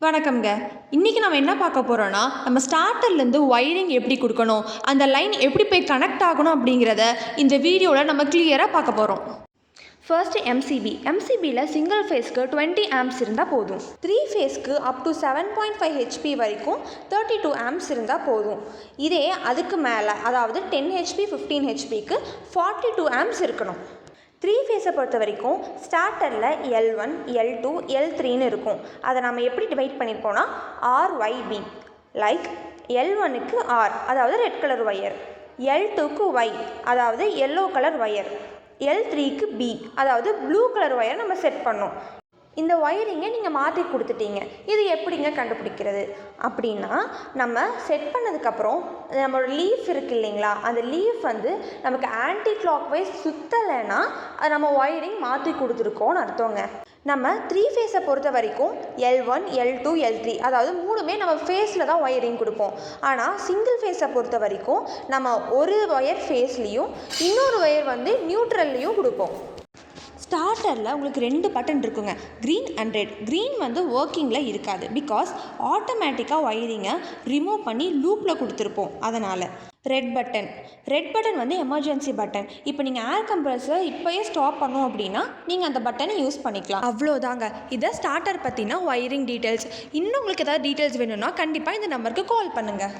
வணக்கம்ங்க. இன்றைக்கி நம்ம என்ன பார்க்க போகிறோன்னா, நம்ம ஸ்டார்டர்லேருந்து ஒயரிங் எப்படி கொடுக்கணும், அந்த லைன் எப்படி போய் கனெக்ட் ஆகணும் அப்படிங்கிறத இந்த வீடியோவில் நம்ம கிளியராக பார்க்க போகிறோம். ஃபர்ஸ்ட்டு எம்சிபியில் சிங்கிள் ஃபேஸ்க்கு 20 ஆம்ப்ஸ் இருந்தால் போதும். 3 ஃபேஸ்க்கு அப் டு 7.5 ஹெச்பி வரைக்கும் 32 ஆம்ப்ஸ் இருந்தால் போதும். இதே அதுக்கு மேலே, அதாவது 10 ஹெச்பி 15 ஹெச்பிக்கு 42 ஆம்ப்ஸ் இருக்கணும். 3 ஃபேஸை பொறுத்த வரைக்கும் ஸ்டார்டரில் L1, L2, L3ன்னு இருக்கும். அதை நம்ம எப்படி டிவைட் பண்ணியிருக்கோன்னா RYB. லைக் L1க்கு R, அதாவது ரெட் கலர் ஒயர், L2க்கு Y, அதாவது எல்லோ கலர் ஒயர், L3க்கு B, அதாவது ப்ளூ கலர் ஒயரை நம்ம செட் பண்ணோம். இந்த ஒயரிங்கை நீங்கள் மாற்றி கொடுத்துட்டீங்க. இது எப்படிங்க கண்டுபிடிக்கிறது அப்படின்னா, நம்ம செட் பண்ணதுக்கப்புறம் நம்மளோட லீஃப் இருக்குது இல்லைங்களா, அந்த லீஃப் நமக்கு ஆன்டி கிளாக் வைஸ் சுற்றலைன்னா அது நம்ம ஒயரிங் மாற்றி கொடுத்துருக்கோன்னு அர்த்தங்க. நம்ம 3 ஃபேஸை பொறுத்த வரைக்கும் L1, L2, L3, அதாவது மூணுமே நம்ம ஃபேஸில் தான் ஒயரிங் கொடுப்போம். ஆனால் சிங்கிள் ஃபேஸை பொறுத்த வரைக்கும் நம்ம ஒரு ஒயர் ஃபேஸ்லேயும் இன்னொரு ஒயர் நியூட்ரல்லையும் கொடுப்போம். ஸ்டார்டரில் உங்களுக்கு 2 பட்டன் இருக்குங்க, க்ரீன் அண்ட் ரெட். க்ரீன் ஒர்க்கிங்கில் இருக்காது, பிகாஸ் ஆட்டோமேட்டிக்காக ஒயரிங்கை ரிமூவ் பண்ணி லூப்பில் கொடுத்துருப்போம். அதனால் ரெட் பட்டன் எமர்ஜென்சி பட்டன். இப்போ நீங்கள் ஏர் கம்ப்ரஸரை இப்போயே ஸ்டாப் பண்ணோம் அப்படின்னா நீங்கள் அந்த பட்டனை யூஸ் பண்ணிக்கலாம். அவ்வளோதாங்க. இதை ஸ்டார்டர் பற்றினா ஒயரிங் டீட்டெயில்ஸ். இன்னும் உங்களுக்கு ஏதாவது டீட்டெயில்ஸ் வேணும்னா கண்டிப்பாக இந்த நம்பருக்கு கால் பண்ணுங்கள்.